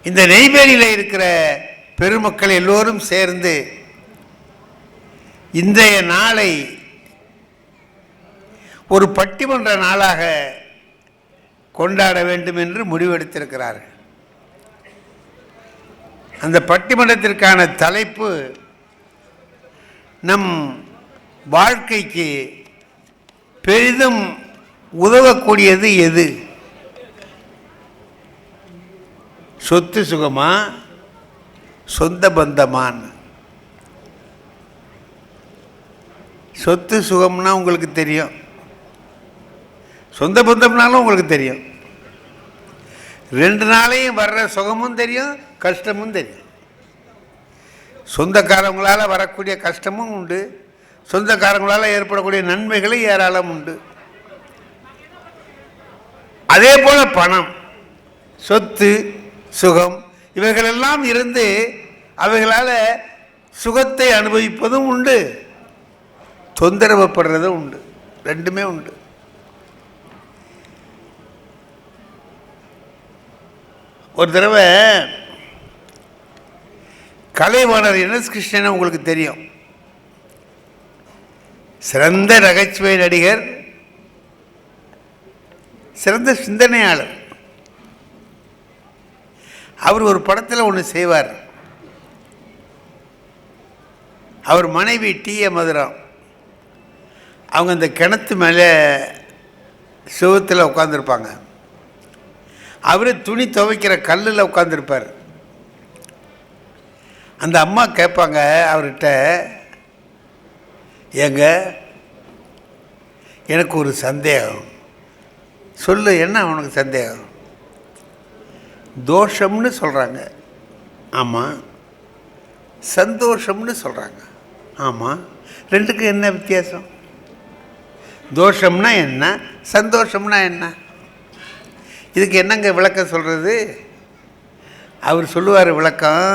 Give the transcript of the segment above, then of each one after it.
இந்த நெய்வேலியில் இருக்கிற பெருமக்கள் எல்லோரும் சேர்ந்து இன்றைய நாளை ஒரு பட்டிமன்ற நாளாக கொண்டாட வேண்டும் என்று முடிவெடுத்திருக்கிறார்கள். அந்த பட்டிமன்றத்திற்கான தலைப்பு நம் வாழ்க்கைக்கு பெரிதும் உதவக்கூடியது எது? சொத்து சுகமா, சொந்த பந்தமான்? சொத்து சுகம்னா உங்களுக்கு தெரியும், சொந்த பந்தம்னாலும் உங்களுக்கு தெரியும். 2 நாளையும் வர்ற சுகமும் தெரியும், கஷ்டமும் தெரியும். சொந்தக்காரங்களால் வரக்கூடிய கஷ்டமும் உண்டு, சொந்தக்காரங்களால் ஏற்படக்கூடிய நன்மைகளும் ஏராளம் உண்டு. அதே போல பணம், சொத்து, சுகம் இவைகளெல்லாம் இருந்து அவைகளால் சுகத்தை அனுபவிப்பதும் உண்டு, தொந்தரவுப்படுறதும் உண்டு. ரெண்டுமே உண்டு. ஒரு தடவை கலைவாணர் என்எஸ் கிருஷ்ணன் உங்களுக்கு தெரியும், சிறந்த நகைச்சுவை நடிகர், சிறந்த சிந்தனையாளர். அவர் ஒரு படத்தில் ஒன்று செய்வார். அவர் மனைவி டி.ஏ. மதுரம், அவங்க அந்த கிணத்து மேலே சுவத்தில் உட்காந்துருப்பாங்க. அவர் துணி துவைக்கிற கல்லில் உட்காந்துருப்பார். அந்த அம்மா கேட்பாங்க அவர்கிட்ட, ஏங்க எனக்கு ஒரு சந்தேகம். சொல்லு, என்ன அவனுக்கு சந்தேகம்? தோஷம்னு சொல்கிறாங்க. ஆமாம். சந்தோஷம்னு சொல்கிறாங்க. ஆமாம். ரெண்டுக்கும் என்ன வித்தியாசம்? தோஷம்னா என்ன, சந்தோஷம்னா என்ன? இதுக்கு என்னங்க விளக்கம் சொல்கிறது? அவர் சொல்லுவார் விளக்கம்.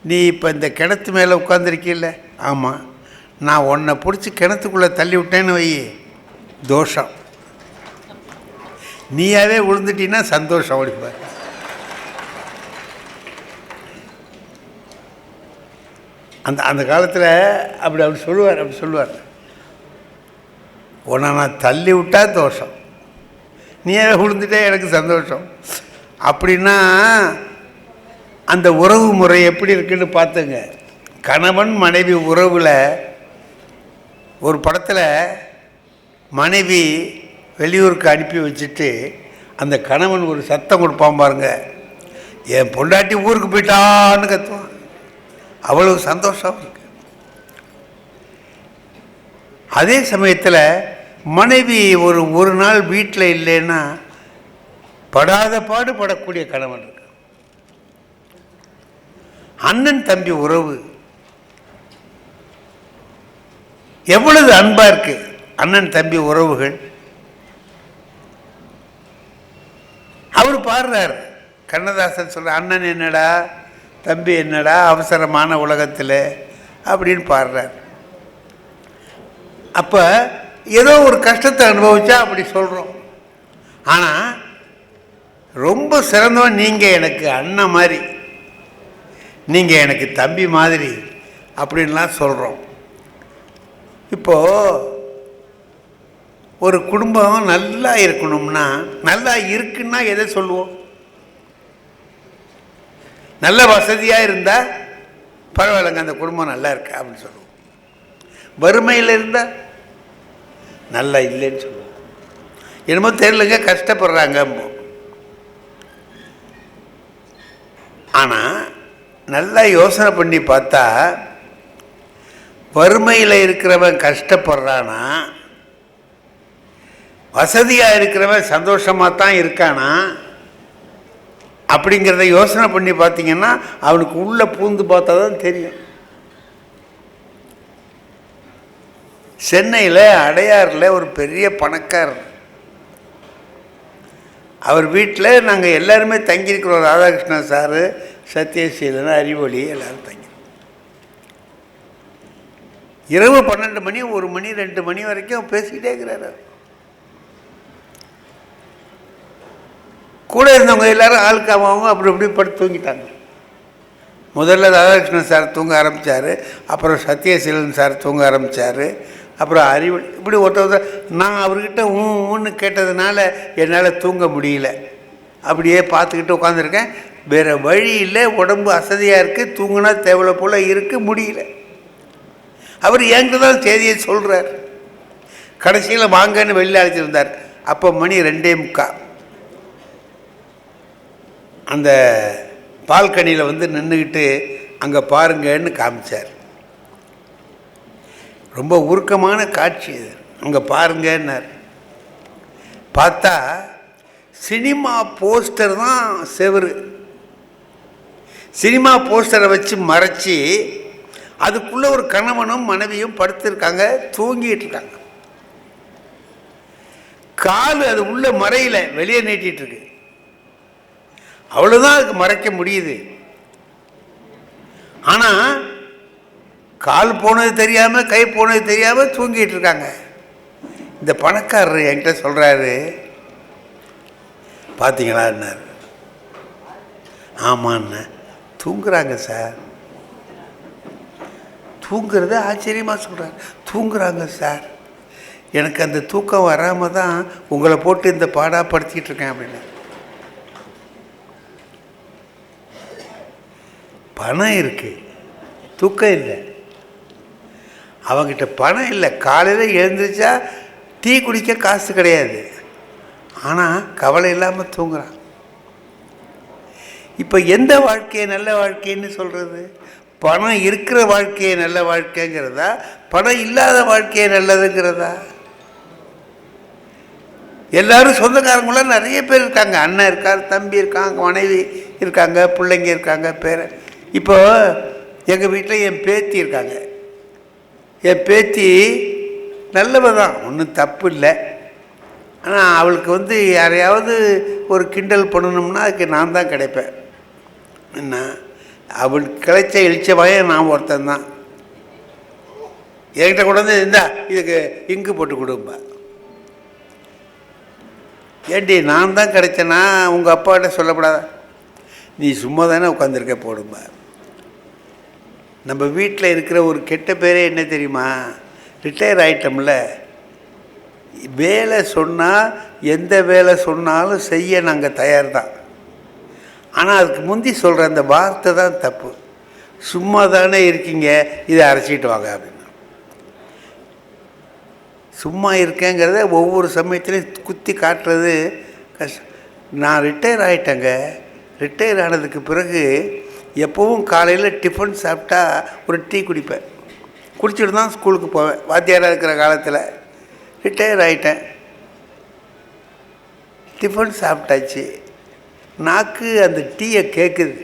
நீ இப்போ இந்த கிணத்து மேலே உட்காந்துருக்கீல்ல, ஆமாம், நான் உன்னை பிடிச்சி கிணத்துக்குள்ளே தள்ளி விட்டேன்னு வை, தோஷம். நீயாவே விழுந்துட்டீன்னா சந்தோஷம். ஓடிப்பார். அந்த காலத்தில் அப்படி சொல்லுவார். உன்னை நான் தள்ளி விட்டா தோஷம், நீயே விழுந்துட்டே எனக்கு சந்தோஷம். அப்படின்னா அந்த உறவு முறை எப்படி இருக்குன்னு பார்த்துங்க. கணவன் மனைவி உறவில் ஒரு படத்தில் மனைவி வெளியூருக்கு அனுப்பி வச்சுட்டு அந்த கணவன் ஒரு சத்தம் கொடுப்பான் பாருங்க, என் பொண்டாட்டி ஊருக்கு போயிட்டான்னு கத்துவான். அவ்வளவு சந்தோஷம் இருக்கு. அதே சமயத்தில் மனைவி ஒரு நாள் வீட்டில் இல்லைன்னா படாத பாடுபடக்கூடிய கணவன் இருக்கு. அண்ணன் தம்பி உறவு எவ்வளவு அன்பா இருக்கு. அண்ணன் தம்பி உறவுகள். அவர் பாடுறார், கண்ணதாசன் சொல்ற, அண்ணன் என்னடா தம்பி என்னடா அவசரமான உலகத்தில் அப்படின்னு பாடுறார். அப்போ ஏதோ ஒரு கஷ்டத்தை அனுபவிச்சா அப்படி சொல்கிறோம். ஆனால் ரொம்ப சிறந்தவன் நீங்கள் எனக்கு அண்ணன் மாதிரி, நீங்கள் எனக்கு தம்பி மாதிரி அப்படின்லாம் சொல்கிறோம். இப்போது ஒரு குடும்பம் நல்லா இருக்கணும்னா, நல்லா இருக்குன்னா எதை சொல்லுவோம்? நல்ல வசதியாக இருந்தால் பரவாயில்லைங்க, அந்த குடும்பம் நல்லா இருக்கு அப்படின்னு சொல்லுவோம். வறுமையில் இருந்தால் நல்லா இல்லைன்னு சொல்லுவோம். என்னமோ தெரியலங்க, கஷ்டப்படுறாங்க. ஆனால் நல்லா யோசனை பண்ணி பார்த்தா, வறுமையில் இருக்கிறவன் கஷ்டப்படுறானா, வசதியாக இருக்கிறவன் சந்தோஷமாக தான் இருக்கானா அப்படிங்கிறத யோசனை பண்ணி பார்த்தீங்கன்னா அவனுக்கு உள்ளே பூந்து பார்த்தா தான் தெரியும். சென்னையில் அடையாறில் ஒரு பெரிய பணக்காரர், அவர் வீட்டில் நாங்கள் எல்லாருமே தங்கியிருக்கிறோம். ராதாகிருஷ்ணன் சாரு, சத்யசீலன், அறிவொளி எல்லோரும் தங்கி. இரவு 12 மணி, 1 மணி, 2 மணி வரைக்கும் பேசிக்கிட்டே இருக்கிறார். கூட இருந்தவங்க எல்லோரும் ஆளுக்கு அவங்க அப்படி இப்படி படுத்து தூங்கிட்டாங்க. முதல்ல ராதாகிருஷ்ணன் சார் தூங்க ஆரம்பித்தார், அப்புறம் சத்யசீலன் சார் தூங்க ஆரம்பித்தார், அப்புறம் அறிவு, இப்படி ஒருத்தர். நான் அவர்கிட்ட ஊன்னு கேட்டதுனால என்னால் தூங்க முடியல. அப்படியே பார்த்துக்கிட்டு உட்காந்துருக்கேன். வேறு வழி இல்லை, உடம்பு அசதியாக இருக்குது, தூங்கினா தேவலை போல் இருக்க முடியல. அவர் என்கிட்ட தான் செய்தியை சொல்கிறார். கடைசியில் வாங்கன்னு வெளியில் அழைச்சிருந்தார். அப்போ மணி 2:45. அந்த பால்கனியில் வந்து நின்றுக்கிட்டு அங்கே பாருங்கன்னு காமிச்சார். ரொம்ப உருக்கமான காட்சி இது. அங்கே பாருங்கன்னார். பார்த்தா சினிமா போஸ்டர் தான் செவரு. சினிமா போஸ்டரை வச்சு மறைச்சி அதுக்குள்ளே ஒரு கணவனும் மனைவியும் படுத்திருக்காங்க, தூங்கிட்டு இருக்காங்க. கால் அது உள்ள மறையில, வெளியே நீட்டிட்டு இருக்கு. அவ்வளோதான் அதுக்கு மறைக்க முடியுது. ஆனால் கால் போனது தெரியாமல், கை போனது தெரியாமல் தூங்கிட்டு இருக்காங்க. இந்த பணக்காரர் என்கிட்ட சொல்கிறாரு, பார்த்தீங்களான்னார். ஆமாண்ண, தூங்குறாங்க சார். தூங்குறத ஆச்சரியமாக சொல்கிறார். தூங்குறாங்க சார், எனக்கு அந்த தூக்கம் வராமல் தான் உங்களை போட்டு இந்த பாடாப்படுத்திக்கிட்டு இருக்கேன் அப்படின்னு. பணம் இருக்குது, தூக்கம் இல்லை. அவங்ககிட்ட பணம் இல்லை, காலையில் எழுந்திரிச்சா டீ குடிக்க காசு கிடையாது, ஆனால் கவலை இல்லாமல் தூங்குறான். இப்போ எந்த வாழ்க்கையை நல்ல வாழ்க்கைன்னு சொல்கிறது? பணம் இருக்கிற வாழ்க்கையை நல்ல வாழ்க்கைங்கிறதா, பணம் இல்லாத வாழ்க்கையை நல்லதுங்கிறதா? எல்லோரும் சொந்தக்காரங்களாம் நிறைய பேர் இருக்காங்க. அண்ணன் இருக்கார், தம்பி இருக்காங்க, மனைவி இருக்காங்க, பிள்ளைங்க இருக்காங்க, பேர். இப்போ எங்கள் வீட்டில் என் பேத்தி இருக்காங்க. என் பேத்தி நல்லவ தான், ஒன்றும் தப்பு இல்லை. ஆனால் அவளுக்கு வந்து யாரையாவது ஒரு கிண்டல் பண்ணணும்னா அதுக்கு நான் தான் கிடைப்பேன். என்ன, அவளுக்கு கிடைச்ச எழுச்சவாய நான் ஒருத்தன் தான். என்கிட்ட கொண்டு வந்து இருந்தா இதுக்கு இங்கு போட்டு கொடுப்பா. ஏண்டி நான் தான் கிடைச்சேன்னா உங்கள் அப்பாட்ட சொல்லப்படாத, நீ சும்மா தானே உட்காந்துருக்க போடும்பா. நம்ம வீட்டில் இருக்கிற ஒரு கெட்ட பேரே என்ன தெரியுமா? ரிட்டையர் ஆகிட்டோம்ல, வேலை சொன்னால் எந்த வேலை சொன்னாலும் செய்ய நாங்கள் தயார் தான். ஆனால் அதுக்கு முந்தி சொல்கிற அந்த வார்த்தை தான் தப்பு. சும்மா தானே இருக்கீங்க, இதை அரைச்சிட்டு வாங்க அப்படின்னு. சும்மா இருக்கேங்கிறத ஒவ்வொரு சமயத்துலையும் குத்தி காட்டுறது கஷ்டம். நான் ரிட்டையர் ஆகிட்டேங்க. ரிட்டையர் ஆனதுக்கு பிறகு எப்போவும் காலையில் டிஃபன் சாப்பிட்டா ஒரு டீ குடிப்பேன். குடிச்சிட்டு தான் ஸ்கூலுக்கு போவேன். வாத்தியாராக இருக்கிற காலத்தில் ரிட்டையர் ஆகிட்டேன். டிஃபன் சாப்பிட்டாச்சு, நாக்கு அந்த டீயை கேட்குது.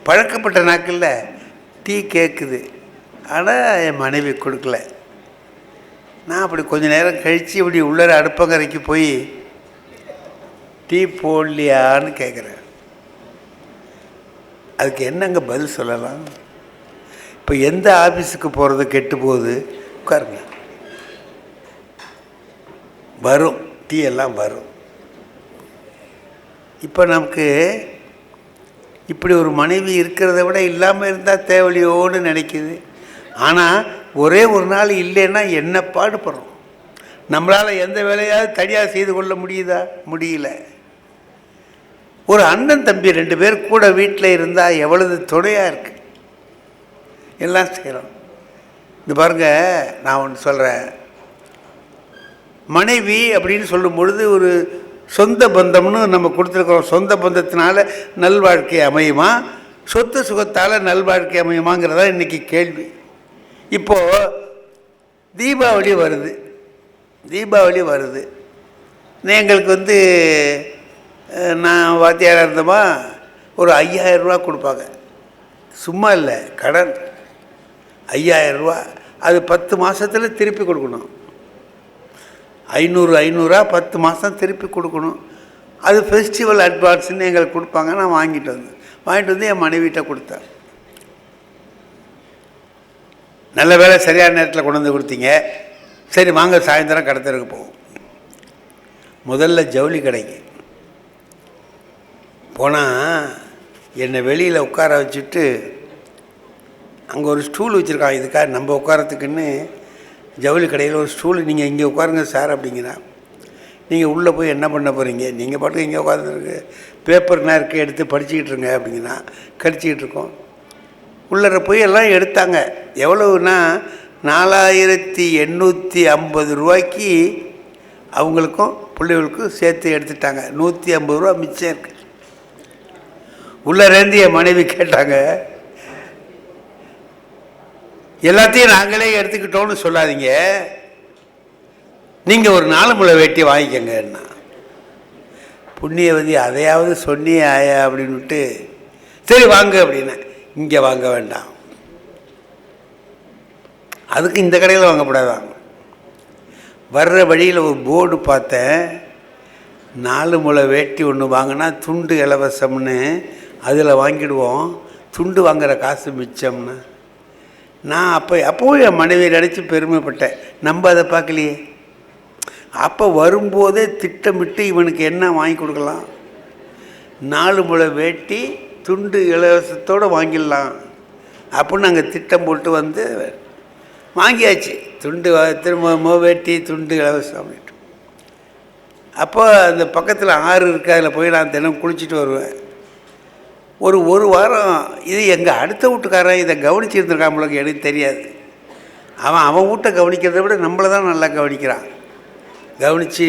பழக்கப்பட்ட நாக்கில் டீ கேட்குது. ஆனால் என் மனைவி கொடுக்கல. நான் அப்படி கொஞ்சம் நேரம் கழித்து இப்படி உள்ளர அடுப்பங்கரைக்கு போய் டீ போடலையான்னு கேட்குறேன். அதுக்கு என்னங்க பதில் சொல்லலாம்? இப்போ எந்த ஆஃபீஸுக்கு போகிறது கெட்டு போகுது? உட்காருங்க, வரும், டீ எல்லாம் வரும். இப்போ நமக்கு இப்படி ஒரு மனைவி இருக்கிறத விட இல்லாமல் இருந்தால் தேவலையோடு நினைக்குது. ஆனால் ஒரே ஒரு நாள் இல்லைன்னா என்ன பாடுபடுறோம். நம்மளால் எந்த வேலையாவது தனியாக செய்து கொள்ள முடியுதா? முடியல. ஒரு அண்ணன் தம்பி 2 பேர் கூட வீட்டில் இருந்தால் எவ்வளவு துணையாக இருக்குது. எல்லாம் செய்கிறோம். இந்த பாருங்கள், நான் ஒன்று சொல்கிறேன். மனைவி அப்படின்னு சொல்லும் பொழுது ஒரு சொந்த பந்தம்னு நம்ம கொடுத்துருக்குறோம். சொந்த பந்தத்தினால நல்வாழ்க்கை அமையுமா, சொத்து சுகத்தால் நல்வாழ்க்கை அமையுமாங்கிறதா இன்றைக்கி கேள்வி. இப்போது தீபாவளி வருது. தீபாவளி வருது. எங்களுக்கு வந்து நான் வாத்தியாராக இருந்தோமா, ஒரு 5000 ரூபா கொடுப்பாங்க. சும்மா இல்லை, கடன் 5000 ரூபா. அது 10 மாதத்தில் திருப்பி கொடுக்கணும். 500 10 மாதம் திருப்பி கொடுக்கணும். அது ஃபெஸ்டிவல் அட்வான்ஸ்ன்னு எங்களுக்கு கொடுப்பாங்க. நான் வாங்கிட்டு வந்து என் மனைவிட்ட கொடுத்தேன். நல்ல வேலை சரியான நேரத்தில் கொண்டு வந்து கொடுத்தீங்க. சரி வாங்க, சாயந்தரம் கடத்தருக்கு போவோம். முதல்ல ஜவுளி கடைக்கு போனால் என்னை வெளியில் உட்கார வச்சுட்டு அங்கே ஒரு ஸ்டூல் வச்சுருக்கான். இதுக்காக நம்ம உட்காரத்துக்குன்னு ஜவுளி கடையில் ஒரு ஸ்டூல், நீங்கள் இங்கே உட்காருங்க சார் அப்படிங்கிறா. நீங்கள் உள்ளே போய் என்ன பண்ண போகிறீங்க, நீங்கள் பாட்டுக்கு இங்கே உட்காந்துருக்கு, பேப்பர்னா இருக்குது எடுத்து படிச்சுக்கிட்டு இருங்க அப்படிங்கன்னா கடிச்சிக்கிட்டு இருக்கோம். உள்ளர போய் எல்லாம் எடுத்தாங்க. எவ்வளவுனா 4850 ரூபாய்க்கு அவங்களுக்கும் பிள்ளைகளுக்கும் சேர்த்து எடுத்துட்டாங்க. 150 ரூபா மிச்சம் இருக்கு. உள்ளேருந்து என் மனைவி கேட்டாங்க, எல்லாத்தையும் நாங்களே எடுத்துக்கிட்டோன்னு சொல்லாதீங்க, நீங்கள் ஒரு 4 முழ வேட்டி வாங்கிக்கங்கன்னா. புண்ணியவதி அதையாவது சொன்னியே ஆயா அப்படின்னுட்டு சரி வாங்க அப்படின்னா, இங்கே வாங்க வேண்டாம், அதுக்கு இந்த கடையில் வாங்கக்கூடாதான். வர்ற வழியில் ஒரு போர்டு பார்த்தேன், 4 முழ வேட்டி ஒன்று வாங்கினா துண்டு இலவசம்னு, அதில் வாங்கிடுவோம், துண்டு வாங்குகிற காசு மிச்சம்னு. நான் அப்போவும் என் மனைவி நினச்சி பெருமைப்பட்டேன். நம்ம அதை பார்க்கலையே. அப்போ வரும்போதே திட்டமிட்டு இவனுக்கு என்ன வாங்கி கொடுக்கலாம், 4 முழ வேட்டி துண்டு இலவசத்தோடு வாங்கிடலாம் அப்படின்னு நாங்கள் திட்டம் போட்டு வந்து வாங்கியாச்சு. துண்டு திரும்ப வேட்டி துண்டு இலவசம் அப்படின்ட்டு. அப்போ அந்த பக்கத்தில் ஆறு இருக்குது, அதில் போய் நான் தினம் குளிச்சுட்டு வருவேன். ஒரு வாரம் இது எங்கள் அடுத்த வீட்டுக்காரன் இதை கவனிச்சுருந்துருக்காம்பளுக்கு எனக்கு தெரியாது. அவன் வீட்டை கவனிக்கிறத விட நம்மளை தான் நல்லா கவனிக்கிறான். கவனித்து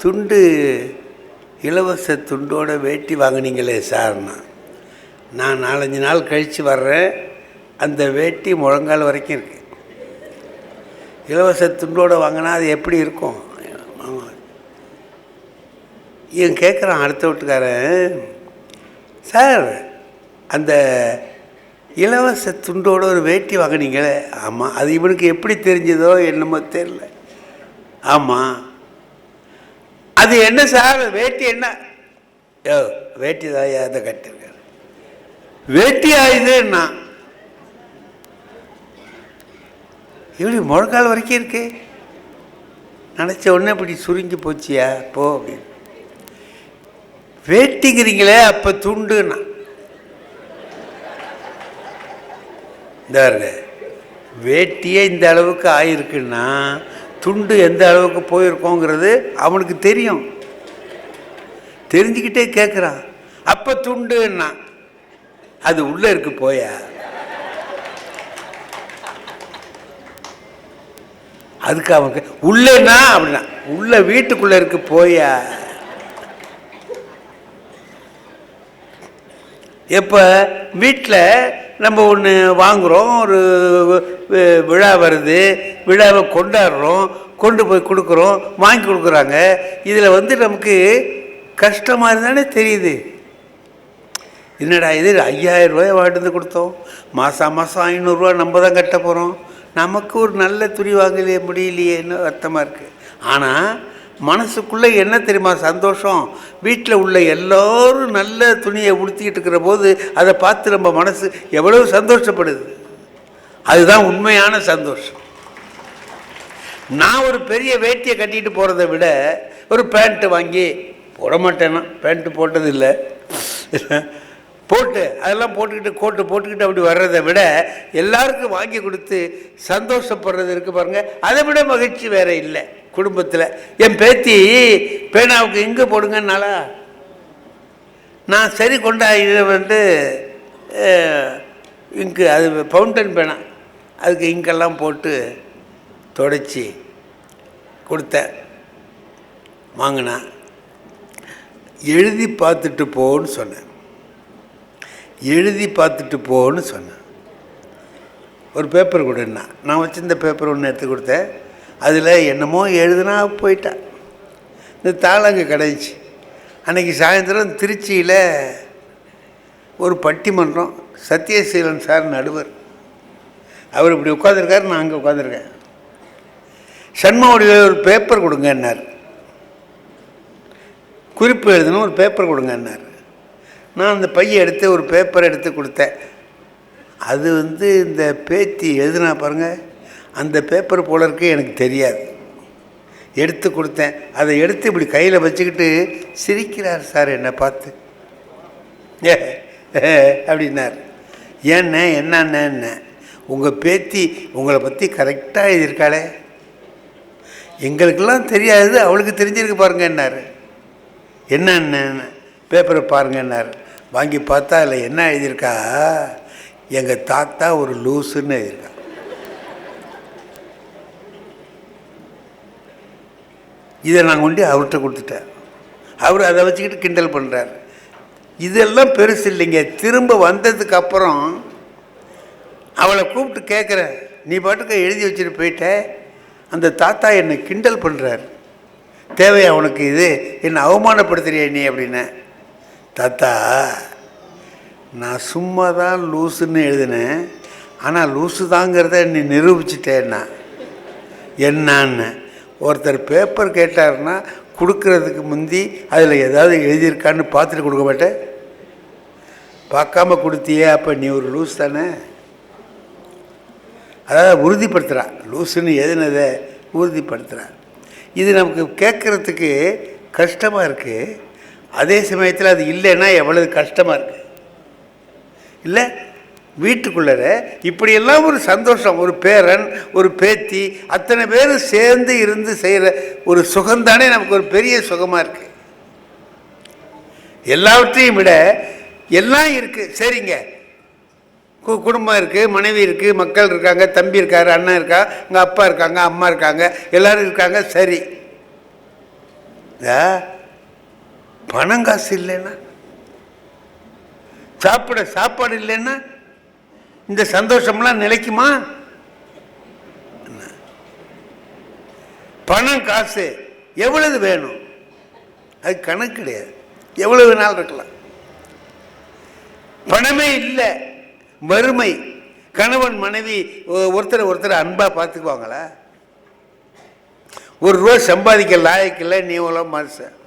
துண்டு இலவச துண்டோட வேட்டி வாங்கினீங்களே சார்னா, நான் 4-5 நாள் கழித்து வர்றேன், அந்த வேட்டி முழங்கால் வரைக்கும் இருக்குது. இலவச துண்டோடு வாங்கினா அது எப்படி இருக்கும்? இவன் கேட்குறான் அடுத்த வீட்டுக்காரன், சார் அந்த இலவச துண்டோட ஒரு வேட்டி வாங்கினீங்களே. ஆமாம், அது இவனுக்கு எப்படி தெரிஞ்சதோ என்னமோ தெரியல. ஆமாம், அது என்ன சார் வேட்டி என்ன? வேட்டி தான் அதை கட்டிருக்காரு. வேட்டி ஆயுதுன்னா இப்படி முழங்கால் வரைக்கும் இருக்கு. நினச்ச உடனே இப்படி சுருங்கி போச்சியா போ அப்படின்னு. வேட்டிங்கிறீங்களே அப்போ துண்டுன்னா இந்த வேட்டியே இந்த அளவுக்கு ஆயிருக்குன்னா துண்டு எந்த அளவுக்கு போயிருக்கோங்கிறது அவனுக்கு தெரியும். தெரிஞ்சுக்கிட்டே கேட்குறான். அப்போ துண்டுன்னா அது உள்ளே இருக்கு போயா, அதுக்கு அவனுக்கு உள்ளேன்னா அப்படின்னா உள்ள வீட்டுக்குள்ளே இருக்கு போயா. எப்போ வீட்டில் நம்ம ஒன்று வாங்குகிறோம், ஒரு விழா வருது, விழாவை கொண்டாடுறோம், கொண்டு போய் கொடுக்குறோம், வாங்கி கொடுக்குறாங்க. இதில் வந்து நமக்கு கஷ்டமாக இருந்தானே தெரியுது. என்னடா இது 5000 ரூபாய் வாங்கிட்டு வந்து கொடுத்தோம், மாதம் 500 ரூபா நம்ம தான் கட்ட போகிறோம், நமக்கு ஒரு நல்ல துணி வாங்கலையே முடியலையேன்னு வருத்தமாக இருக்குது. ஆனால் மனசுக்குள்ளே என்ன தெரியுமா சந்தோஷம்? வீட்டில் உள்ள எல்லோரும் நல்ல துணியை உடுத்திக்கிட்டு இருக்கிற போது அதை பார்த்து நம்ம மனசு எவ்வளவு சந்தோஷப்படுது. அதுதான் உண்மையான சந்தோஷம். நான் ஒரு பெரிய வேட்டியை கட்டிட்டு போகிறத விட ஒரு பேண்ட்டு வாங்கி போட மாட்டேன்னா, பேண்ட்டு போட்டதில்லை, போட்டு அதெல்லாம் போட்டுக்கிட்டு கோட்டு போட்டுக்கிட்டு அப்படி வர்றதை விட எல்லாருக்கும் வாங்கி கொடுத்து சந்தோஷப்படுறது இருக்குது பாருங்கள், அதை விட மகிழ்ச்சி வேறு இல்லை குடும்பத்தில். என் பேத்தி பேனாவுக்கு இங்கே போடுங்கன்னாலா, நான் சரி கொண்டா இதை வந்து இங்கு அது ஃபவுண்டன் பேனா, அதுக்கு இங்கெல்லாம் போட்டு தொடச்சி கொடுத்தேன். வாங்கினா எழுதி பார்த்துட்டு போன்னு சொன்னேன். எழுதி பார்த்துட்டு போன்னு சொன்னேன். ஒரு பேப்பர் கொடுன்னா, நான் வச்சுருந்த பேப்பர் ஒன்று எடுத்து கொடுத்தேன். அதில் என்னமோ எழுதுனா போயிட்டேன். இந்த தாளங்க கிடச்சி. அன்றைக்கி சாயந்தரம் திருச்சியில் ஒரு பட்டிமன்றம், சத்யசீலன் சார் நடுவர், அவர் இப்படி உட்காந்துருக்காரு, நான் அங்கே உட்காந்துருக்கேன். சண்முகோடைய ஒரு பேப்பர் கொடுங்கன்னார், குறிப்பு எழுதணும், ஒரு பேப்பர் கொடுங்கன்னார். நான் அந்த பையை எடுத்து ஒரு பேப்பர் எடுத்து கொடுத்தேன். அது வந்து இந்த பேத்தி எழுதுனா பாருங்கள், அந்த பேப்பர் போல இருக்கு எனக்கு தெரியாது. எடுத்து கொடுத்தேன். அதை எடுத்து இப்படி கையில் வச்சுக்கிட்டு சிரிக்கிறார் சார் என்னை பார்த்து. அப்படின்னார். ஏண்ணே என்னண்ணே, உங்கள் பேத்தி உங்களை பற்றி கரெக்டாக எழுதியிருக்காளே, எங்களுக்கெல்லாம் தெரியாது, அவளுக்கு தெரிஞ்சிருக்கு பாருங்கன்னாரு. என்னண்ணே பேப்பரை பாருங்கன்னாரு. வாங்கி பார்த்தா அதில் என்ன எழுதியிருக்கா, எங்கள் தாத்தா ஒரு லூசுன்னு எழுதியிருக்கா. இதை நான் கொண்டு அவர்கிட்ட கொடுத்துட்டேன். அவர் அதை வச்சுக்கிட்டு கிண்டல் பண்ணுறார். இதெல்லாம் பெருசு இல்லைங்க. திரும்ப வந்ததுக்கு அப்புறம் அவளை கூப்பிட்டு கேட்குறேன், நீ பாட்டுக்கு எழுதி வச்சுட்டு போயிட்ட, அந்த தாத்தா என்னை கிண்டல் பண்ணுறார், தேவையா உனக்கு இது, என்னை அவமானப்படுத்துறியா நீ அப்படின்னு. தாத்தா, நான் சும்மா தான் லூசுன்னு எழுதினேன், ஆனால் லூசு தாங்கிறத நீ நிரூபிச்சிட்டேன்னா. என்னான்னு ஒருத்தர் பேப்பர் கேட்டார்னா கொடுக்கறதுக்கு முந்தி அதில் ஏதாவது எழுதியிருக்கான்னு பார்த்துட்டு கொடுக்க மாட்டேன். பார்க்காம கொடுத்தியே, அப்போ நீ ஒரு லூஸ் தானே. அதாவது உறுதிப்படுத்துகிறா, லூசுன்னு எதுனதை உறுதிப்படுத்துகிறா. இது நமக்கு கேட்குறதுக்கு கஷ்டமாக இருக்குது. அதே சமயத்தில் அது இல்லைன்னா எவ்வளவு கஷ்டமாக இருக்குது இல்லை. வீட்டுக்குள்ளே இப்படியெல்லாம் ஒரு சந்தோஷம், ஒரு பேரன் ஒரு பேத்தி அத்தனை பேர் சேர்ந்து இருந்து செய்கிற ஒரு சுகம்தானே நமக்கு ஒரு பெரிய சுகமாக இருக்குது. எல்லாவற்றையும் விட எல்லாம் இருக்குது. சரிங்க, குடும்பம் இருக்குது, மனைவி இருக்குது, மக்கள் இருக்காங்க, தம்பி இருக்காரு, அண்ணன் இருக்கா, எங்கள் அப்பா இருக்காங்க, அம்மா இருக்காங்க, எல்லோரும் இருக்காங்க. சரி, பணம் காசு இல்லைன்னா, சாப்பிட சாப்பாடு இல்லைன்னா இந்த சந்தோஷம்லாம் நிலைக்குமா? பணம் காசு எவ்வளவு வேணும், அது கணக்கு கிடையாது, எவ்வளவு நாள் இருக்கலாம். பணமே இல்லை, வறுமை, கணவன் மனைவி ஒருத்தர் அன்பாக பார்த்துக்குவாங்களா? ஒரு ரூபா சம்பாதிக்க லாயக்கில்லை நீ எவ்வளோ மனுஷன்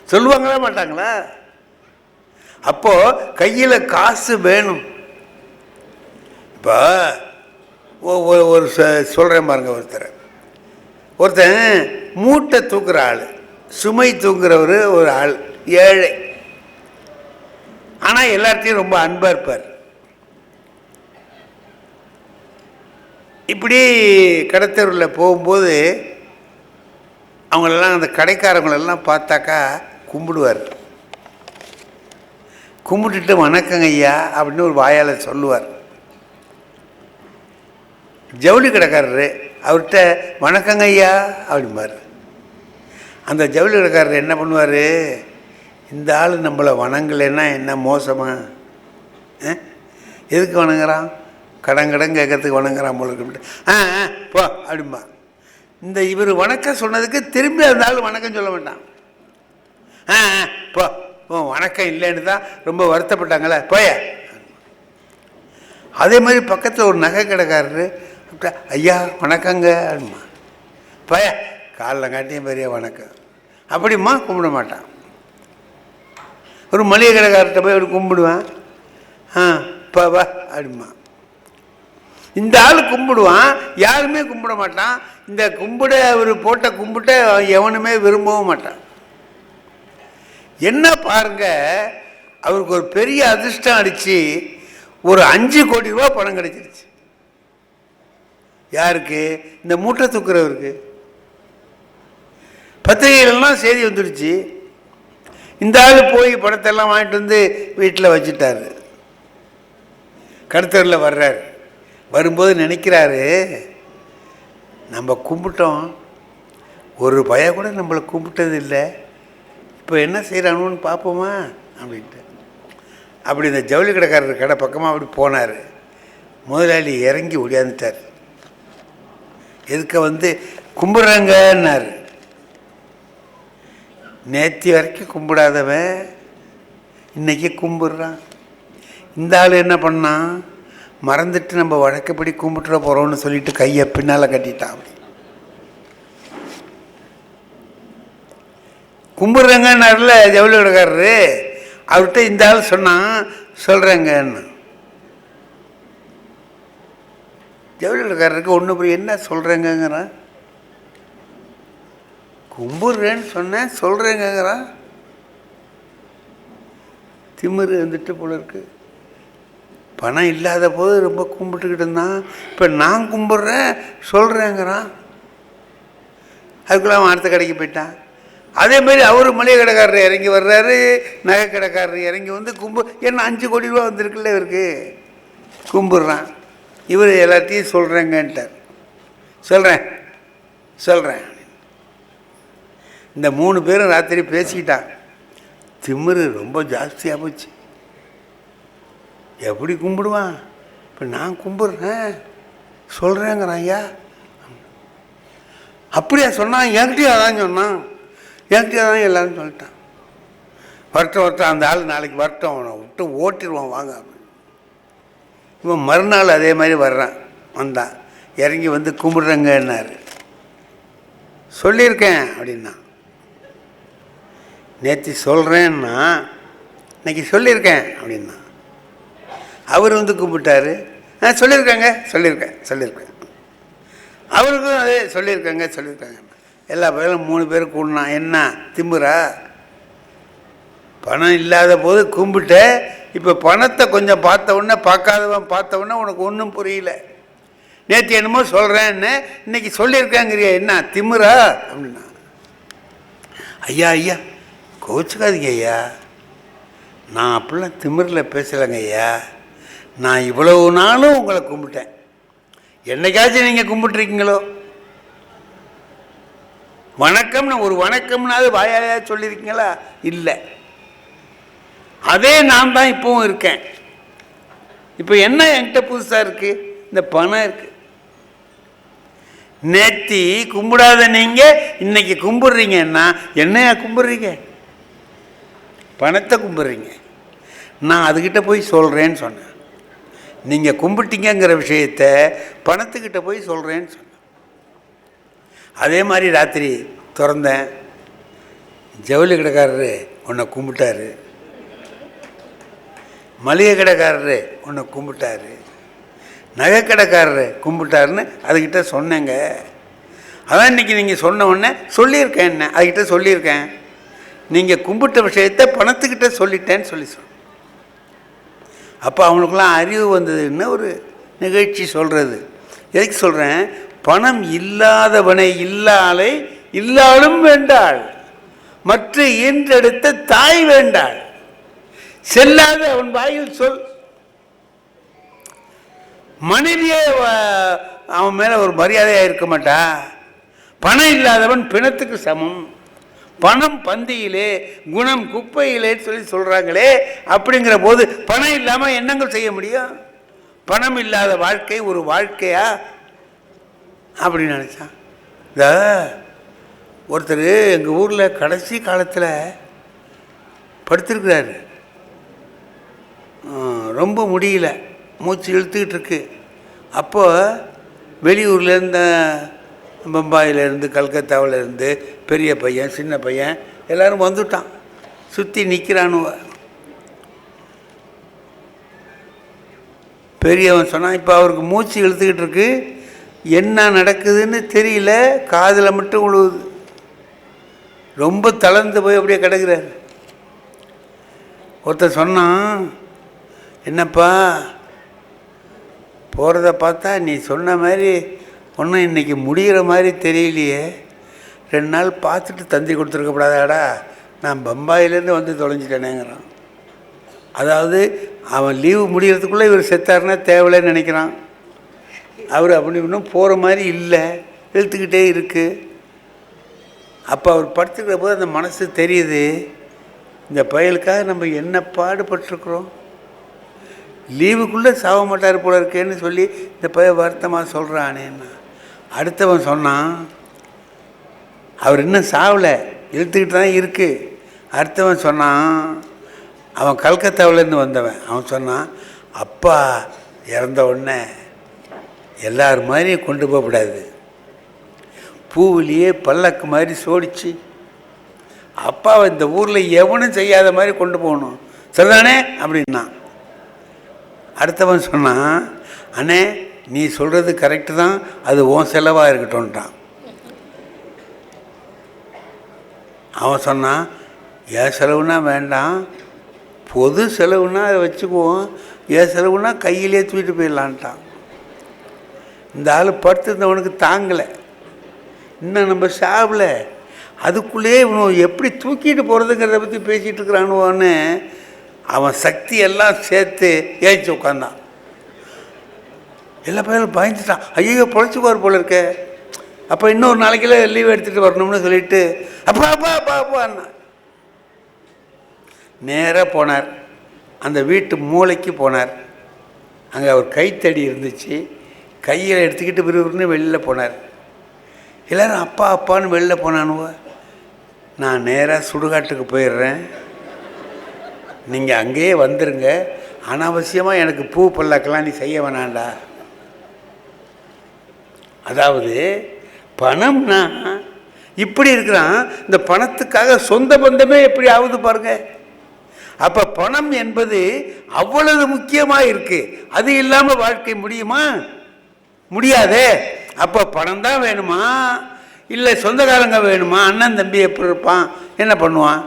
சொல்லுவாங்களா மாட்டாங்களா? அப்போ கையில் காசு வேணும். இப்போ ஒரு சொல்கிறேன் பாருங்க, ஒருத்தன் மூட்டை தூக்குற ஆள், சுமை தூக்குறவர் ஒரு ஆள், ஏழை, ஆனால் எல்லார்ட்டையும் ரொம்ப அன்பாக இருப்பார். இப்படி கடைத்தெருவில் போகும்போது அவங்களெல்லாம், அந்த கடைக்காரங்களெல்லாம் பார்த்தாக்கா கும்பிடுவார். கும்பிட்டுட்டு வணக்கங்க ஐயா அப்படின்னு ஒரு வாயால் சொல்லுவார். ஜவுளி கடைக்காரரு அவர்கிட்ட வணக்கங்க ஐயா அப்படிம்பார். அந்த ஜவுளி கடைக்காரர் என்ன பண்ணுவார், இந்த ஆள் நம்மளை வணங்கலைன்னா என்ன மோசமா, எதுக்கு வணங்குறான், கடன் கேட்கறதுக்கு வணங்குறான் போல இருக்கு, போ அப்படிம்பா. இந்த இவர் வணக்கம் சொன்னதுக்கு திரும்பி அந்த ஆள் வணக்கம் சொல்ல மாட்டான். போ, வணக்கம் இல்லைன்னு தான் ரொம்ப வருத்தப்பட்டாங்களே, போய. அதே மாதிரி பக்கத்தில் ஒரு நகை கடைக்காரரு ஐயா வணக்கங்க அப்படிமா, போய, காலில் காட்டியும் பெரிய வணக்கம் அப்படிமா கும்பிட மாட்டான். ஒரு மளிகை கடைக்காரர்கிட்ட போய் அப்படி கும்பிடுவான், பா வா அப்படிமா. இந்த ஆள் கும்பிடுவான், யாருமே கும்பிட மாட்டான். இந்த கும்பிட அவர் போட்ட கும்பிட்ட எவனுமே விரும்பவும் மாட்டான். என்ன பாருங்க, அவருக்கு ஒரு பெரிய அதிர்ஷ்டம் அடிச்சு ஒரு 5 கோடி ரூபா பணம் கிடைச்சிருச்சு. யாருக்கு? இந்த மூட்டை தூக்குறவருக்கு. பத்திரிகைகள்லாம் செய்தி வந்துடுச்சு. இந்த ஆள் போய் பணத்தெல்லாம் வாங்கிட்டு வந்து வீட்டில் வச்சுட்டாரு. கடத்தரில் வர்றாரு. வரும்போது நினைக்கிறாரு, நம்ம கும்பிட்டோம், ஒரு பய கூட நம்மளை கும்பிட்டது இல்லை, இப்போ என்ன செய்கிறானுன்னு பார்ப்போமா அப்படின்ட்டு. அப்படி இந்த ஜவுளி கடைக்காரர் கடை பக்கமாக அப்படி போனார். முதலாளி இறங்கி ஒடியாந்துட்டார். எதுக்க வந்து கும்பிட்றாங்கன்னார். நேற்று வரைக்கும் கும்பிடாதவன் இன்றைக்கி கும்பிட்றான். இந்த ஆள் என்ன பண்ணான், மறந்துட்டு நம்ம வழக்கப்படி கும்பிட்டுற போகிறோம்னு சொல்லிட்டு கையை பின்னால் கட்டிட்டான். அப்படி கும்பிட்றேங்கன்னார்ல ஜவுளி கடைக்காரரு, அவர்கிட்ட இந்த ஆள் சொன்னான் சொல்கிறேங்கன்னு. ஜவுளி கடைக்காரருக்கு ஒன்று புரிய, என்ன சொல்கிறேங்கிறான். கும்பிட்றேன்னு சொன்னேன், சொல்கிறேங்கிறான். திமிரு வந்துட்டு போல இருக்கு. பணம் இல்லாத போது ரொம்ப கும்பிட்டுக்கிட்டு இருந்தான். இப்போ நான் கும்பிட்றேன் சொல்கிறேங்கிறான். அதுக்குள்ள அவன் அடுத்த கடைக்கு போயிட்டான். அதேமாரி அவர் மளிகை கடைக்காரர் இறங்கி வர்றாரு, நகை கடைக்காரர் இறங்கி வந்து ஏன்னா 5 கோடி ரூபா வந்திருக்குல்ல இவருக்கு, கும்பிட்றான். இவர் எல்லாத்தையும் சொல்கிறேங்கன்ட்டார். சொல்கிறேன். இந்த 3 பேரும் ராத்திரி பேசிக்கிட்டான். திமிரு ரொம்ப ஜாஸ்தியாக போச்சு. எப்படி கும்பிடுவான்? இப்போ நான் கும்பிட்றேன் சொல்கிறேங்கிறான். ஐயா அப்படியா சொன்னான்? என்கிட்டயும் அதான் சொன்னான், என்கிட்டயும் அதான் எல்லாரும் சொல்லிட்டான். வரட்டும் அந்த ஆள் நாளைக்கு வரட்டும், அவனை விட்டு ஓட்டிடுவான் வாங்க. இவன் மறுநாள் அதே மாதிரி வந்தான். இறங்கி வந்து கும்பிட்றேங்கன்னாரு. சொல்லியிருக்கேன் அப்படின்னா. நேற்று சொல்கிறேன்னா இன்னைக்கு சொல்லியிருக்கேன் அப்படின்னா. அவர் வந்து கும்பிட்டாரு. சொல்லியிருக்கேன். அவருக்கும் அதே சொல்லியிருக்காங்க. எல்லா பேரும் 3 பேரும் கூடனா. என்ன திமுறா? பணம் இல்லாத போது கும்பிட்ட, இப்போ பணத்தை கொஞ்சம் பார்த்த உடனே உனக்கு ஒன்றும் புரியல. நேற்று என்னமோ சொல்கிறேன்னு இன்னைக்கு சொல்லியிருக்காங்கிறியா? என்ன திமுறா அப்படின்னா. ஐயா கோச்சுக்காதீங்க ஐயா, நான் அப்படிலாம் திமிரில் பேசலைங்க ஐயா. நான் இவ்வளவு நாளும் உங்களை கும்பிட்டேன். என்னைக்காச்சும் நீங்கள் கும்பிட்டுருக்கீங்களோ? வணக்கம்னு ஒரு வணக்கம்னாவது வாயாலையா சொல்லியிருக்கீங்களா? இல்லை. அதே நான் தான் இப்பவும் இருக்கேன். இப்போ என்ன என்கிட்ட புதுசாக இருக்குது? இந்த பணம் இருக்குது. நேத்தி கும்பிடாத நீங்கள் இன்னைக்கு கும்பிட்றீங்கன்னா என்னையா கும்பிட்றீங்க? பணத்தை கும்பிட்றீங்க. நான் அதுக்கிட்ட போய் சொல்கிறேன்னு சொன்னேன். நீங்கள் கும்பிட்டீங்கிற விஷயத்த பணத்துக்கிட்ட போய் சொல்கிறேன்னு சொன்னேன். அதே மாதிரி ராத்திரி திறந்தேன். ஜவுளி கடைக்காரரு உன்னை கும்பிட்டாரு, மளிகை கடைக்காரரு உன்னை கும்பிட்டாரு, நகை கடைக்காரரு கும்பிட்டாருன்னு அதுக்கிட்ட சொன்னேங்க. அதான் இன்றைக்கி நீங்கள் சொன்ன உடனே சொல்லியிருக்கேன். என்ன அதுக்கிட்ட சொல்லியிருக்கேன். நீங்கள் கும்பிட்ட விஷயத்தை பணத்துக்கிட்ட சொல்லிட்டேன்னு சொன்னேன். அப்போ அவனுக்குலாம் அறிவு வந்ததுன்னு ஒரு நிகழ்ச்சி சொல்கிறது. எதுக்கு சொல்கிறேன்? பணம் இல்லாதவனை இல்லாலை இல்லாலும் வேண்டாள், மற்ற ஈன்றெடுத்த தாய் வேண்டாள். செல்லாத அவன் வாயில் சொல். மனைவியே அவன் மேலே ஒரு மரியாதையாக இருக்க மாட்டா. பணம் இல்லாதவன் பிணத்துக்கு சமம். பணம் பந்தியிலே குணம் குப்பையிலே சொல்கிறாங்களே. அப்படிங்கிற போது பணம் இல்லாமல் என்னங்கள் செய்ய முடியும்? பணம் இல்லாத வாழ்க்கை ஒரு வாழ்க்கையா அப்படின்னு நினச்சான். இந்த ஒருத்தர் எங்கள் ஊரில் கடைசி காலத்தில் படுத்திருக்கிறாரு. ரொம்ப முடியல, மூச்சு இழுத்துக்கிட்டு இருக்கு. அப்போ வெளியூர்லேருந்து, பம்பாயிலேருந்து, கல்கத்தாவிலேருந்து பெரிய பையன் சின்ன பையன் எல்லோரும் வந்துட்டான். சுற்றி நிற்கிறானுவ. பெரியவன் சொன்னான், இப்போ அவருக்கு மூச்சு இழுத்துக்கிட்டு இருக்கு, என்ன நடக்குதுன்னு தெரியல, காதில் மட்டும் விழுவுது. ரொம்ப தளர்ந்து போய் அப்படியே கிடக்குறார். ஒருத்தர் சொன்னான், என்னப்பா போகிறத பார்த்தா நீ சொன்ன மாதிரி ஒன்றும் இன்றைக்கி முடிகிற மாதிரி தெரியலையே, 2 நாள் பார்த்துட்டு தந்தி கொடுத்துருக்கப்படாதாடா, நான் பம்பாயிலேருந்து வந்து தொலைஞ்சிட்டேனேங்கிறான். அதாவது அவன் லீவு முடிகிறதுக்குள்ளே இவர் செத்தாருன்னா தேவையில்லைன்னு நினைக்கிறான். அவர் அப்படி இன்னும் போகிற மாதிரி இல்லை, இழுத்துக்கிட்டே இருக்குது. அப்போ அவர் படுத்துக்கிற போது அந்த மனசு தெரியுது, இந்த பயலுக்காக நம்ம என்ன பாடுபட்டுருக்குறோம். லீவுக்குள்ளே சாக மாட்டார் போல இருக்கேன்னு சொல்லி இந்த பையன் வருத்தமாக சொல்கிறானேன்னா. அடுத்தவன் சொன்னான், அவர் இன்னும் சாவலை, இழுத்துக்கிட்டு தான் இருக்குது. அடுத்தவன் சொன்னான், அவன் கல்கத்தாவிலேருந்து வந்தவன். அவன் சொன்னான், அப்பா இறந்த உடனே எல்லார் மாதிரியும் கொண்டு போகக்கூடாது, பூவிலேயே பல்லக்கு மாதிரி சோடிச்சு அப்பாவை இந்த ஊரில் எவனும் செய்யாத மாதிரி கொண்டு போகணும், சரிதானே அப்படின்னா. அடுத்தவன் சொன்னான், அண்ணே நீ சொல்கிறது கரெக்டு தான், அது உன் செலவாக இருக்கட்டும்ன்றான். அவன் சொன்னான், என் செலவுனா வேண்டாம், பொது செலவுனா அதை வச்சுக்குவோம், என் செலவுனா கையிலே தூக்கிட்டு போயிடலான்ட்டான். இந்த ஆள் படுத்துருந்தவனுக்கு தாங்கலை, இன்னும் நம்ம சாப்பிடல, அதுக்குள்ளேயே இவனு எப்படி தூக்கிட்டு போகிறதுங்கிறத பற்றி பேசிகிட்டு இருக்கிறானுவான்னு அவன் சக்தி எல்லாம் சேர்த்து ஏச்சு உட்காந்தான். எல்லா பையனும் பயந்துட்டான், ஐயோ பொழைச்சிக்குவார் போல இருக்க. அப்போ இன்னொரு நாளைக்குள்ள லீவ் எடுத்துகிட்டு வரணும்னு சொல்லிட்டு அப்பா அப்பா அப்பா அப்பான்னா நேராக போனார். அந்த வீட்டு மூளைக்கு போனார். அங்கே அவர் கைத்தடி இருந்துச்சு, கையில் எடுத்துக்கிட்டு விறுவிறுன்னு வெளியில் போனார். எல்லோரும் அப்பா அப்பான்னு வெளியில் போனானுவ. நான் நேராக சுடுகாட்டுக்கு போயிடுறேன், நீங்கள் அங்கேயே வந்துடுங்க, அனாவசியமாக எனக்கு பூ பல்லாக்கெல்லாம் நீ செய்ய வேணாண்டா. அதாவது பணம்னா இப்படி இருக்கிறான், இந்த பணத்துக்காக சொந்த பந்தமே எப்படி ஆகுது பாருங்க. அப்போ பணம் என்பது அவ்வளவு முக்கியமாக இருக்குது. அது இல்லாமல் வாழ்க்கை முடியுமா? முடியாதே. அப்போ பணம் தான் வேணுமா, இல்லை சொந்தக்காரங்க வேணுமா? அண்ணன் தம்பி எப்படி இருப்பான், என்ன பண்ணுவான்?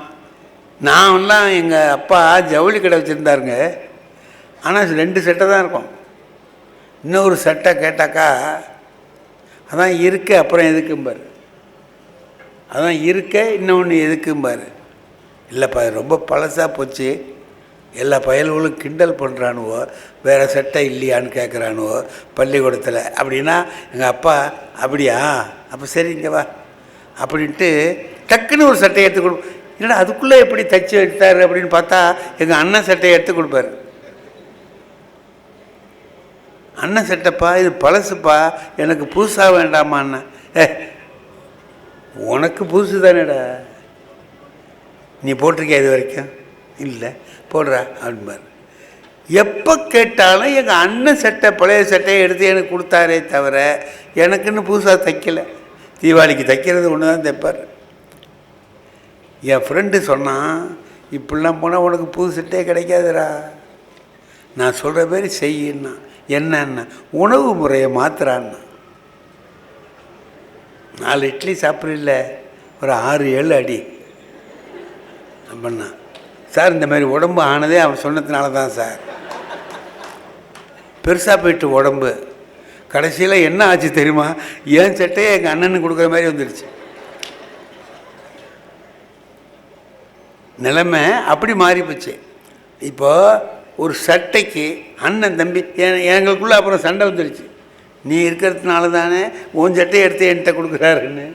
நான்லாம் எங்கள் அப்பா ஜவுளி கடை வச்சுருந்தாருங்க, ஆனால் 2 சட்டை தான் இருக்கும். இன்னொரு சட்டை கேட்டாக்கா அதான் இருக்க அப்புறம் எதுக்கும்பார், அதான் இருக்க இன்னொன்று எதுக்கும்பார். இல்லைப்பா ரொம்ப பழசாக போச்சு, எல்லா பயல்களும் கிண்டல் பண்ணுறானுவோ, வேறு சட்டை இல்லையான்னு கேட்குறானுவோ பள்ளிக்கூடத்தில் அப்படின்னா. எங்கள் அப்பா அப்படியா, அப்போ சரி இங்கே வா அப்படின்ட்டு டக்குன்னு ஒரு சட்டையை எடுத்து கொடு. இல்லைடா அதுக்குள்ளே எப்படி தைச்சி எடுத்தார் அப்படின்னு பார்த்தா எங்கள் அண்ணன் சட்டையை எடுத்து கொடுப்பார். அண்ணன் சட்டைப்பா இது பழசுப்பா, எனக்கு புதுசாக வேண்டாமா அண்ணன். உனக்கு புதுசு தானேடா, நீ போட்டிருக்கியா இது வரைக்கும்? இல்லை போடுறா அப்படின்பார். எப்போ கேட்டாலும் எங்கள் அண்ணன் சட்டை பழைய சட்டையை எடுத்து எனக்கு கொடுத்தாரே தவிர எனக்குன்னு புதுசாக தைக்கலை. தீபாவளிக்கு தைக்கிறது ஒன்று தான் தைப்பார். என் ஃப்ரெண்டு சொன்னான், இப்படிலாம் போனால் உனக்கு புது சட்டையே கிடைக்காதுடா, நான் சொல்கிற பேர் செய்யின்னா. என்னன்னா உணவு முறையை மாத்திரான்னா. 4 இட்லி சாப்பிட்றில்ல, ஒரு 6-7 அடி அப்படின்னா. சார் இந்த மாதிரி உடம்பு ஆனதே அவன் சொன்னதுனால தான் சார், பெருசாக போயிட்டு உடம்பு. கடைசியில் என்ன ஆச்சு தெரியுமா, என் சட்டையை எங்கள் அண்ணனுக்கு கொடுக்குற மாதிரி வந்துடுச்சு. நிலைமை அப்படி மாறி போச்சு. இப்போது ஒரு சட்டைக்கு அண்ணன் தம்பி எங்களுக்குள்ளே அப்புறம் சண்டை வந்துடுச்சு. நீ இருக்கிறதுனால தானே உன் சட்டையை எடுத்து என்கிட்ட கொடுக்குறாருன்னு.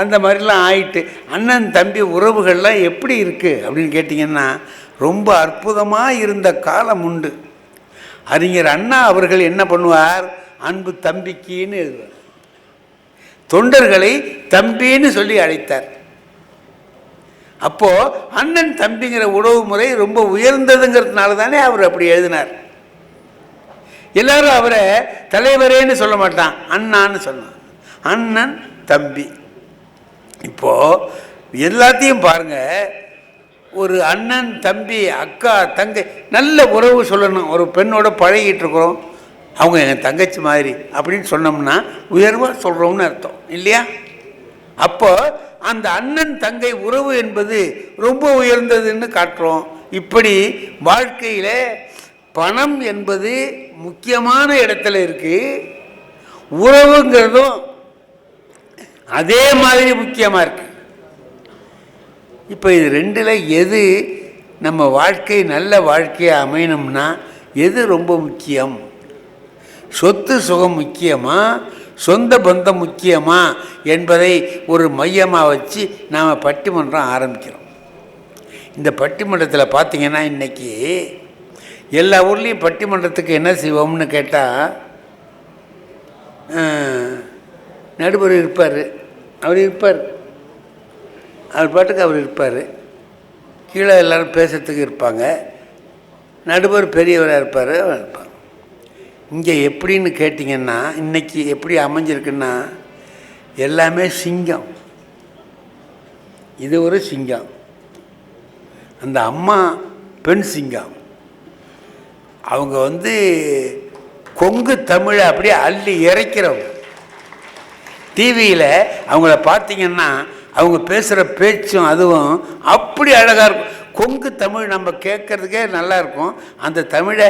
அந்த மாதிரிலாம் ஆயிட்டு அண்ணன் தம்பி உறவுகள்லாம் எப்படி இருக்குது அப்படின்னு கேட்டிங்கன்னா ரொம்ப அற்புதமாக இருந்த காலம் உண்டு. அறிஞர் அண்ணா அவர்கள் என்ன பண்ணுவார், அன்பு தம்பிக்கின்னு எழுதுவார், தொண்டர்களை தம்பின்னு சொல்லி அழைத்தார். அப்போது அண்ணன் தம்பிங்கிற உறவு முறை ரொம்ப உயர்ந்ததுங்கிறதுனால தானே அவர் அப்படி எழுதினார். எல்லாரும் அவரை தலைவரேன்னு சொல்ல மாட்டான், அண்ணான்னு சொன்னான், அண்ணன் தம்பி. இப்போது எல்லாத்தையும் பாருங்கள், ஒரு அண்ணன் தம்பி அக்கா தங்கை நல்ல உறவு சொல்லணும். ஒரு பெண்ணோட பழகிட்டு இருக்கிறோம், அவங்க என் தங்கச்சி மாதிரி அப்படின்னு சொன்னோம்னா உயர்வாக சொல்கிறோம்னு அர்த்தம் இல்லையா? அப்போ அந்த அண்ணன் தங்கை உறவு என்பது ரொம்ப உயர்ந்ததுன்னு காட்டுறோம். இப்படி வாழ்க்கையில் பணம் என்பது முக்கியமான இடத்துல இருக்குது, உறவுங்கிறதும் அதே மாதிரி முக்கியமாக இருக்குது. இப்போ இது 2ல் எது நம்ம வாழ்க்கை நல்ல வாழ்க்கையாக அமையணும்னா எது ரொம்ப முக்கியம்? சொத்து சுகம் முக்கியமா, சொந்த பந்தம் முக்கியமா என்பதை ஒரு மையமாக வச்சு நாம் பட்டிமன்றம் ஆரம்பிக்கிறோம். இந்த பட்டிமன்றத்தில் பார்த்திங்கன்னா இன்றைக்கி எல்லா ஊர்லேயும் பட்டிமன்றத்துக்கு என்ன செய்வோம்னு கேட்டால், நடுவர் இருப்பார், அவர் பாட்டுக்கு அவர் இருப்பார், கீழே எல்லோரும் பேசுறதுக்கு இருப்பாங்க, நடுவர் பெரியவராக இருப்பார், அவர் இருப்பார். இங்கே எப்படின்னு கேட்டிங்கன்னா இன்றைக்கி எப்படி அமைஞ்சிருக்குன்னா எல்லாமே சிங்கம். இது ஒரு சிங்கம், அந்த அம்மா பெண் சிங்கம். அவங்க கொங்கு தமிழை அப்படியே அள்ளி இறைக்கிறவங்க. டிவியில் அவங்கள பார்த்திங்கன்னா அவங்க பேசுகிற பேச்சும் அதுவும் அப்படி அழகாக இருக்கும். கொங்கு தமிழ் நம்ம கேட்குறதுக்கே நல்லாயிருக்கும். அந்த தமிழை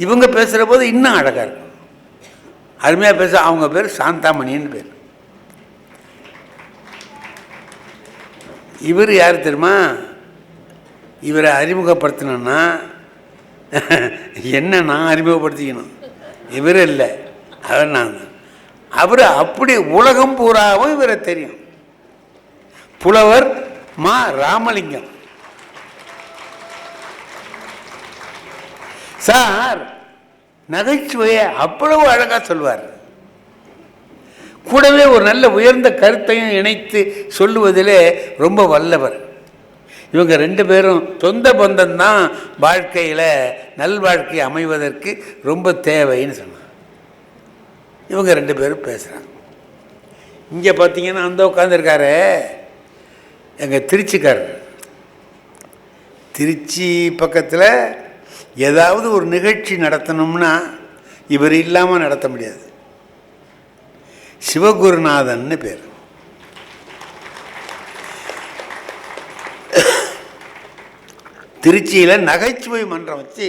இவங்க பேசுகிற போது இன்னும் அழகாக இருக்கும், அருமையாக பேச. அவங்க பேர் சாந்தாமணின்னு பேர். இவர் யார் தெரியுமா? இவரை அறிமுகப்படுத்தணுன்னா என்ன நான் அறிமுகப்படுத்திக்கணும், இவர் இல்லை, அவர் நான். அவர் அப்படி உலகம் பூராவும் இவரை தெரியும். புலவர் மா ராமலிங்கம் சார் நகைச்சுவையை அவ்வளவு அழகாக சொல்வார். கூடவே ஒரு நல்ல உயர்ந்த கருத்தையும் இணைத்து சொல்லுவதிலே ரொம்ப வல்லவர். இவங்க ரெண்டு பேரும் சொந்த பந்தம்தான் வாழ்க்கையில் நல்வாழ்க்கை அமைவதற்கு ரொம்ப தேவைன்னு சொன்னாங்க. இவங்க ரெண்டு பேரும் பேசுகிறாங்க. இங்கே பார்த்தீங்கன்னா அந்த உட்காந்துருக்காரு எங்கள் திருச்சிக்காரர். திருச்சி பக்கத்தில் ஏதாவது ஒரு நிகழ்ச்சி நடத்தணும்னா இவர் இல்லாமல் நடத்த முடியாது. சிவகுருநாதன்னு பேர். திருச்சியில் நகைச்சுவை மன்றம் வச்சு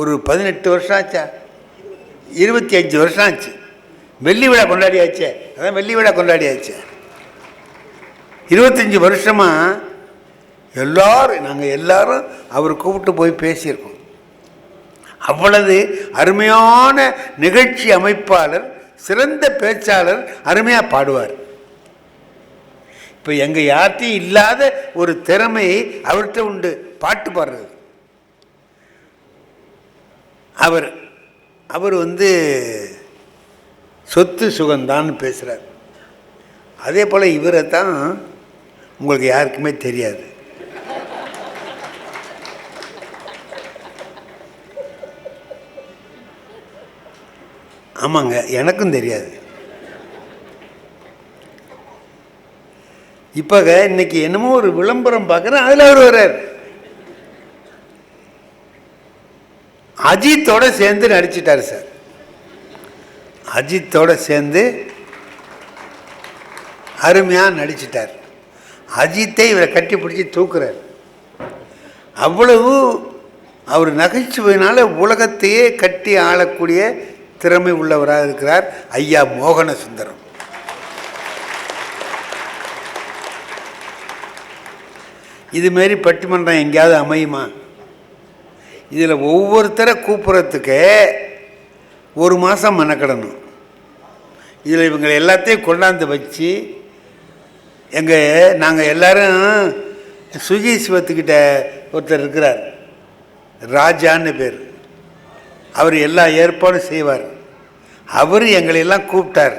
ஒரு 18 வருஷம் ஆச்சா, 25 வருஷம் ஆச்சு. வெள்ளி விழா கொண்டாடியாச்சே, அதான் வெள்ளி விழா கொண்டாடியாச்சு. 25 வருஷமாக நாங்கள் எல்லாரும் அவர் கூப்பிட்டு போய் பேசியிருக்கோம். அவ்வளவு அருமையான நிகழ்ச்சி அமைப்பாளர், சிறந்த பேச்சாளர், அருமையாக பாடுவார். இப்போ எங்கள் யார்ட்டையும் இல்லாத ஒரு திறமை அவர்கிட்ட உண்டு, பாட்டு பாடுறது. அவர் சொத்து சுகந்தான்னு பேசுகிறார். அதே போல் இவரை தான் உங்களுக்கு யாருக்குமே தெரியாது. ஆமாங்க, எனக்கும் தெரியாது. இப்போ இன்னைக்கு என்னமோ ஒரு விளம்பரம் பார்க்குறேன், அதில் அவர் வர்றார். அஜித்தோட சேர்ந்து நடிச்சிட்டார் சார். அஜித்தோட சேர்ந்து அருமையாக நடிச்சிட்டார். அஜித்தை இவரை கட்டி பிடிச்சி தூக்குறார். அவ்வளவு அவர் நகைச்சுவையினால் உலகத்தையே கட்டி ஆளக்கூடிய திறமை உள்ளவராக இருக்கிறார் ஐயா மோகன சுந்தரம். இதுமாரி பட்டிமன்றம் எங்கேயாவது அமையுமா? இதில் ஒவ்வொருத்தரை கூப்பிட்றதுக்கு ஒரு மாதம் மெனக்கிடணும். இதில் இவங்களை எல்லாத்தையும் கொண்டாந்து வச்சு நாங்கள் எல்லோரும் சுகி சிவத்துக்கிட்ட ஒருத்தர் இருக்கிறார், ராஜான்னு பேர். அவர் எல்லா ஏற்பாடும் செய்வார். அவர் எங்களையெல்லாம் கூப்பிட்டார்.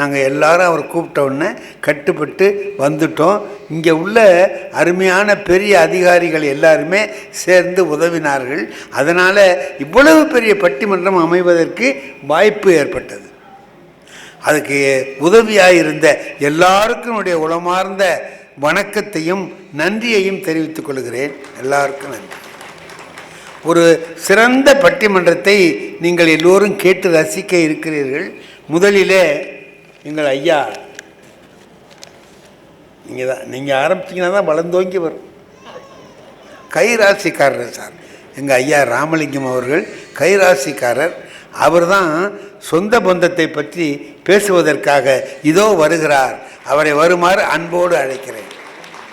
நாங்கள் எல்லாரும் அவர் கூப்பிட்ட உடனே கட்டுப்பட்டு வந்துட்டோம். இங்கே உள்ள அருமையான பெரிய அதிகாரிகள் எல்லாருமே சேர்ந்து உதவினார்கள். அதனால் இவ்வளவு பெரிய பட்டிமன்றம் அமைவதற்கு வாய்ப்பு ஏற்பட்டது. அதுக்கு உதவியாக இருந்த எல்லாருக்கும் என்னுடைய உளமார்ந்த வணக்கத்தையும் நன்றியையும் தெரிவித்துக் கொள்கிறேன். எல்லாருக்கும் நன்றி. ஒரு சிறந்த பட்டிமன்றத்தை நீங்கள் எல்லோரும் கேட்டு ரசிக்க இருக்கிறீர்கள். முதலிலே எங்கள் ஐயா, நீங்கள் ஆரம்பிச்சிங்கன்னா தான் வளர்ந்தோங்கி வரும். கைராசிக்காரர் சார், எங்கள் ஐயா ராமலிங்கம் அவர்கள் கைராசிக்காரர். அவர் தான் சொந்த பந்தத்தை பற்றி பேசுவதற்காக இதோ வருகிறார். அவரை வருமாறு அன்போடு அழைக்கிறேன்.